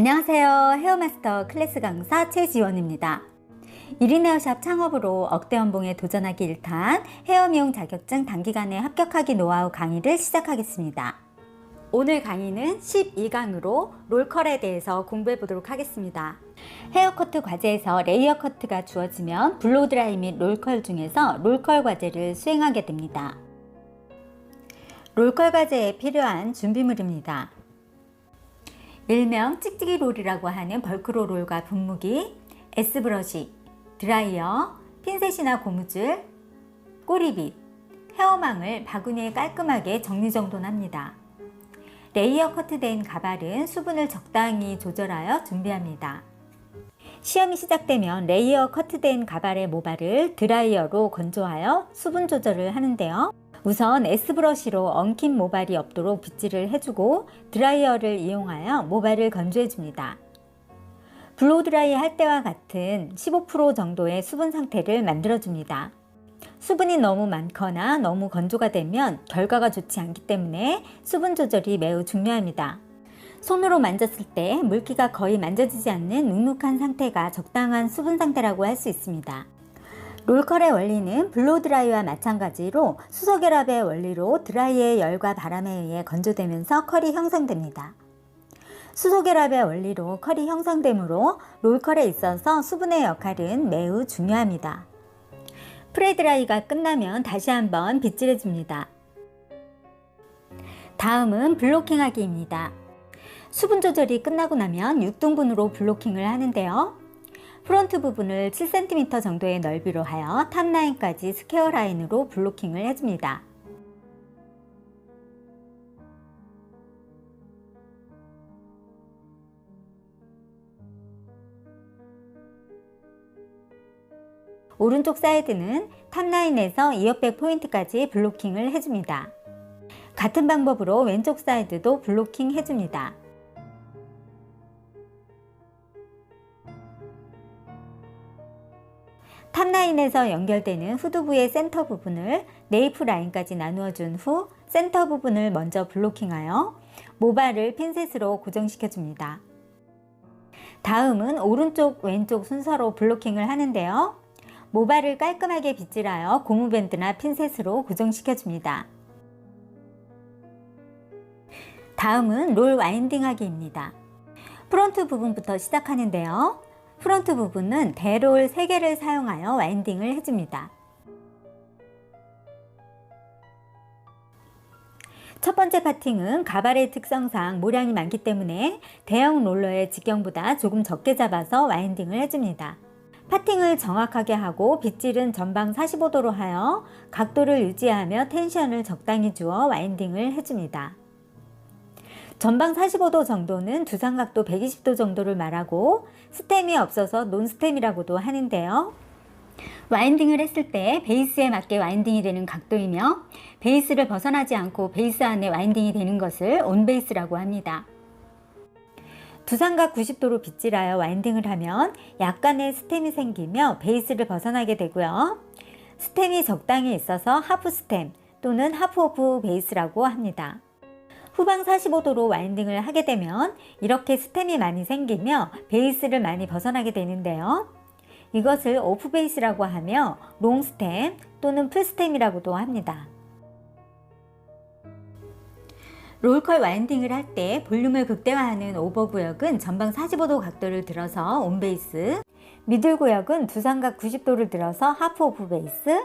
안녕하세요. 헤어마스터 클래스 강사 최지원입니다. 1인 헤어샵 창업으로 억대 연봉에 도전하기 일탄 헤어 미용 자격증 단기간에 합격하기 노하우 강의를 시작하겠습니다. 오늘 강의는 12강으로 롤컬에 대해서 공부해 보도록 하겠습니다. 헤어커트 과제에서 레이어 커트가 주어지면 블로드라이 및 롤컬 중에서 롤컬 과제를 수행하게 됩니다. 롤컬 과제에 필요한 준비물입니다. 일명 찍찍이 롤이라고 하는 벌크로 롤과 분무기, S브러쉬, 드라이어, 핀셋이나 고무줄, 꼬리빗, 헤어망을 바구니에 깔끔하게 정리정돈합니다. 레이어 커트된 가발은 수분을 적당히 조절하여 준비합니다. 시험이 시작되면 레이어 커트된 가발의 모발을 드라이어로 건조하여 수분 조절을 하는데요. 우선 S브러쉬로 엉킨 모발이 없도록 빗질을 해주고 드라이어를 이용하여 모발을 건조해줍니다. 블로드라이 할 때와 같은 15% 정도의 수분 상태를 만들어줍니다. 수분이 너무 많거나 너무 건조가 되면 결과가 좋지 않기 때문에 수분 조절이 매우 중요합니다. 손으로 만졌을 때 물기가 거의 만져지지 않는 눅눅한 상태가 적당한 수분 상태라고 할 수 있습니다. 롤컬의 원리는 블로드라이와 마찬가지로 수소결합의 원리로 드라이의 열과 바람에 의해 건조되면서 컬이 형성됩니다. 수소결합의 원리로 컬이 형성되므로 롤컬에 있어서 수분의 역할은 매우 중요합니다. 프레드라이가 끝나면 다시 한번 빗질해 줍니다. 다음은 블로킹하기입니다. 수분 조절이 끝나고 나면 6등분으로 블로킹을 하는데요. 프론트 부분을 7cm 정도의 넓이로 하여 탑라인까지 스퀘어 라인으로 블로킹을 해줍니다. 오른쪽 사이드는 탑라인에서 이어백 포인트까지 블로킹을 해줍니다. 같은 방법으로 왼쪽 사이드도 블로킹 해줍니다. 탑라인에서 연결되는 후두부의 센터 부분을 네이프 라인까지 나누어 준 후 센터 부분을 먼저 블로킹하여 모발을 핀셋으로 고정시켜 줍니다. 다음은 오른쪽 왼쪽 순서로 블로킹을 하는데요. 모발을 깔끔하게 빗질하여 고무밴드나 핀셋으로 고정시켜 줍니다. 다음은 롤 와인딩 하기입니다. 프론트 부분부터 시작하는데요. 프론트 부분은 대롤 3개를 사용하여 와인딩을 해줍니다. 첫 번째 파팅은 가발의 특성상 모량이 많기 때문에 대형 롤러의 직경보다 조금 적게 잡아서 와인딩을 해줍니다. 파팅을 정확하게 하고 빗질은 전방 45도로 하여 각도를 유지하며 텐션을 적당히 주어 와인딩을 해줍니다. 전방 45도 정도는 두상각도 120도 정도를 말하고 스템이 없어서 논스템이라고도 하는데요. 와인딩을 했을 때 베이스에 맞게 와인딩이 되는 각도이며 베이스를 벗어나지 않고 베이스 안에 와인딩이 되는 것을 온베이스라고 합니다. 두상각 90도로 빗질하여 와인딩을 하면 약간의 스템이 생기며 베이스를 벗어나게 되고요. 스템이 적당히 있어서 하프 스템 또는 하프 오브 베이스라고 합니다. 후방 45도로 와인딩을 하게 되면 이렇게 스템이 많이 생기며 베이스를 많이 벗어나게 되는데요. 이것을 오프 베이스라고 하며 롱 스템 또는 풀 스템이라고도 합니다. 롤컬 와인딩을 할 때 볼륨을 극대화하는 오버 구역은 전방 45도 각도를 들어서 온 베이스, 미들 구역은 두상각 90도를 들어서 하프 오프 베이스,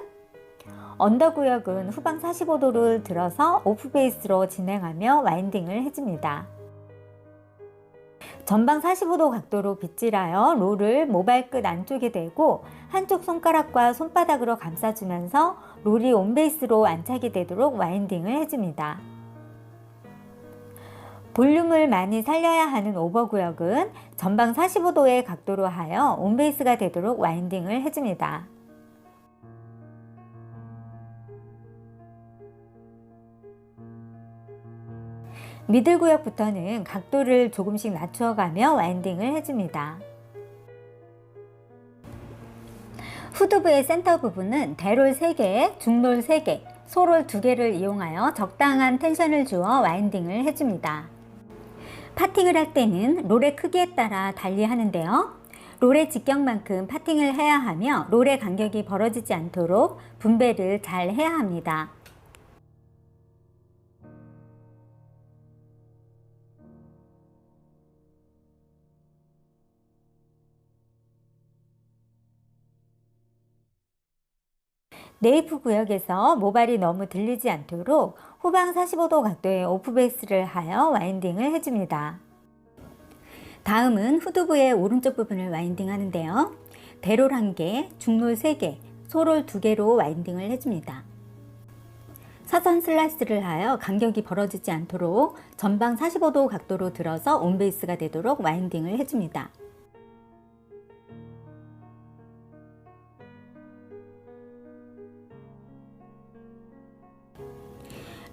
언더 구역은 후방 45도를 들어서 오프 베이스로 진행하며 와인딩을 해줍니다. 전방 45도 각도로 빗질하여 롤을 모발 끝 안쪽에 대고 한쪽 손가락과 손바닥으로 감싸주면서 롤이 온 베이스로 안착이 되도록 와인딩을 해줍니다. 볼륨을 많이 살려야 하는 오버 구역은 전방 45도의 각도로 하여 온 베이스가 되도록 와인딩을 해줍니다. 미들 구역부터는 각도를 조금씩 낮추어가며 와인딩을 해줍니다. 후두부의 센터 부분은 대롤 3개, 중롤 3개, 소롤 2개를 이용하여 적당한 텐션을 주어 와인딩을 해줍니다. 파팅을 할 때는 롤의 크기에 따라 달리 하는데요. 롤의 직경만큼 파팅을 해야 하며 롤의 간격이 벌어지지 않도록 분배를 잘 해야 합니다. 네이프 구역에서 모발이 너무 들리지 않도록 후방 45도 각도의 오프베이스를 하여 와인딩을 해줍니다. 다음은 후두부의 오른쪽 부분을 와인딩 하는데요. 대롤 1개, 중롤 3개, 소롤 2개로 와인딩을 해줍니다. 사선 슬라이스를 하여 간격이 벌어지지 않도록 전방 45도 각도로 들어서 온베이스가 되도록 와인딩을 해줍니다.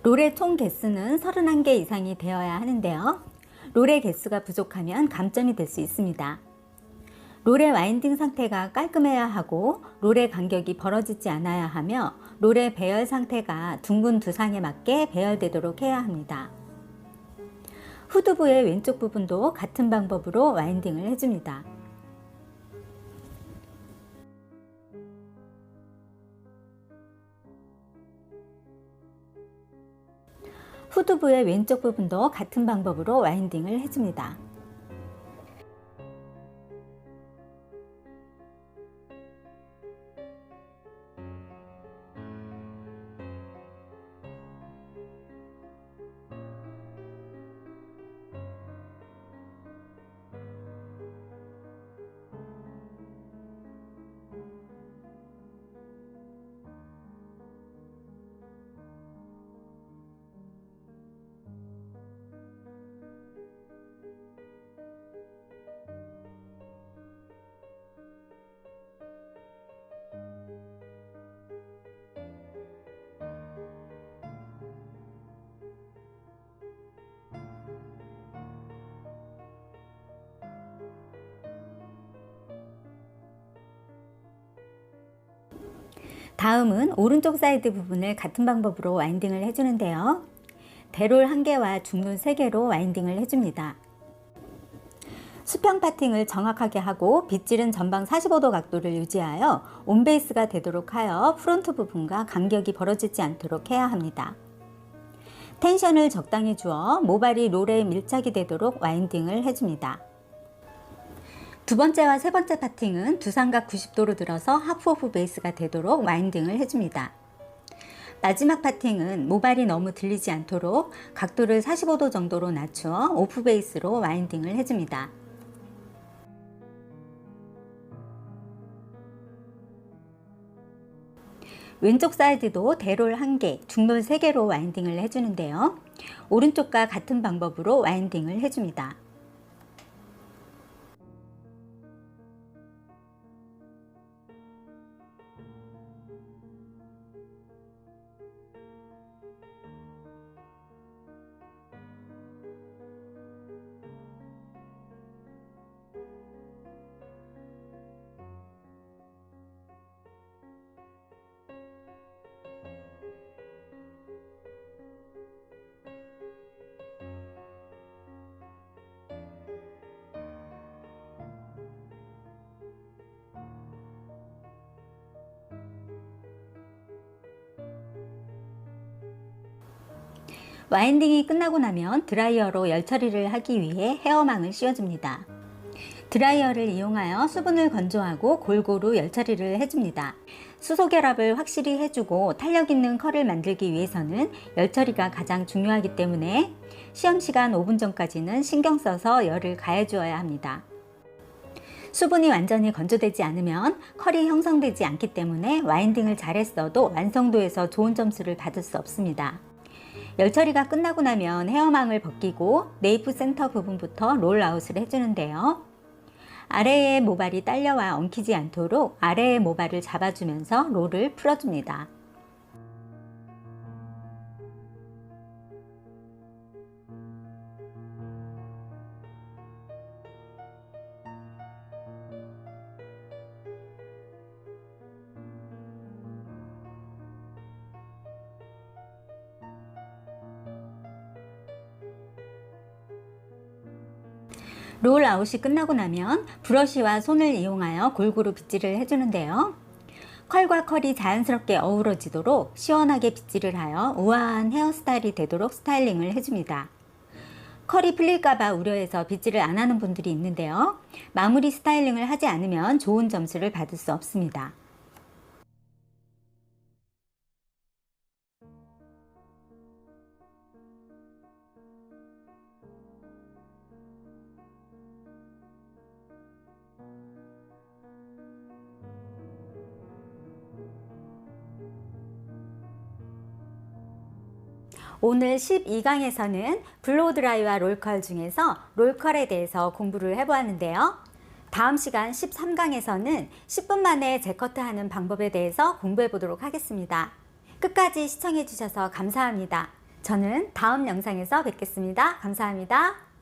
롤의 총 개수는 31개 이상이 되어야 하는데요. 롤의 개수가 부족하면 감점이 될 수 있습니다. 롤의 와인딩 상태가 깔끔해야 하고 롤의 간격이 벌어지지 않아야 하며 롤의 배열 상태가 둥근 두상에 맞게 배열되도록 해야 합니다. 후두부의 왼쪽 부분도 같은 방법으로 와인딩을 해줍니다. 후두부의 왼쪽 부분도 같은 방법으로 와인딩을 해줍니다. 다음은 오른쪽 사이드 부분을 같은 방법으로 와인딩을 해주는데요. 대롤 1개와 중롤 3개로 와인딩을 해줍니다. 수평 파팅을 정확하게 하고 빗질은 전방 45도 각도를 유지하여 온베이스가 되도록 하여 프론트 부분과 간격이 벌어지지 않도록 해야 합니다. 텐션을 적당히 주어 모발이 롤에 밀착이 되도록 와인딩을 해줍니다. 두 번째와 세 번째 파팅은 두상각 90도로 들어서 하프 오프 베이스가 되도록 와인딩을 해줍니다. 마지막 파팅은 모발이 너무 들리지 않도록 각도를 45도 정도로 낮추어 오프 베이스로 와인딩을 해줍니다. 왼쪽 사이드도 대롤 1개, 중롤 3개로 와인딩을 해주는데요. 오른쪽과 같은 방법으로 와인딩을 해줍니다. 와인딩이 끝나고 나면 드라이어로 열 처리를 하기 위해 헤어망을 씌워줍니다. 드라이어를 이용하여 수분을 건조하고 골고루 열 처리를 해줍니다. 수소 결합을 확실히 해주고 탄력 있는 컬을 만들기 위해서는 열 처리가 가장 중요하기 때문에 시험 시간 5분 전까지는 신경 써서 열을 가해 주어야 합니다. 수분이 완전히 건조되지 않으면 컬이 형성되지 않기 때문에 와인딩을 잘했어도 완성도에서 좋은 점수를 받을 수 없습니다. 열 처리가 끝나고 나면 헤어망을 벗기고 네이프 센터 부분부터 롤아웃을 해주는데요. 아래의 모발이 딸려와 엉키지 않도록 아래의 모발을 잡아주면서 롤을 풀어줍니다. 롤아웃이 끝나고 나면 브러쉬와 손을 이용하여 골고루 빗질을 해주는데요. 컬과 컬이 자연스럽게 어우러지도록 시원하게 빗질을 하여 우아한 헤어스타일이 되도록 스타일링을 해줍니다. 컬이 풀릴까봐 우려해서 빗질을 안 하는 분들이 있는데요. 마무리 스타일링을 하지 않으면 좋은 점수를 받을 수 없습니다. 오늘 12강에서는 블로우드라이와 롤컬 중에서 롤컬에 대해서 공부를 해보았는데요. 다음 시간 13강에서는 10분 만에 재커트하는 방법에 대해서 공부해 보도록 하겠습니다. 끝까지 시청해 주셔서 감사합니다. 저는 다음 영상에서 뵙겠습니다. 감사합니다.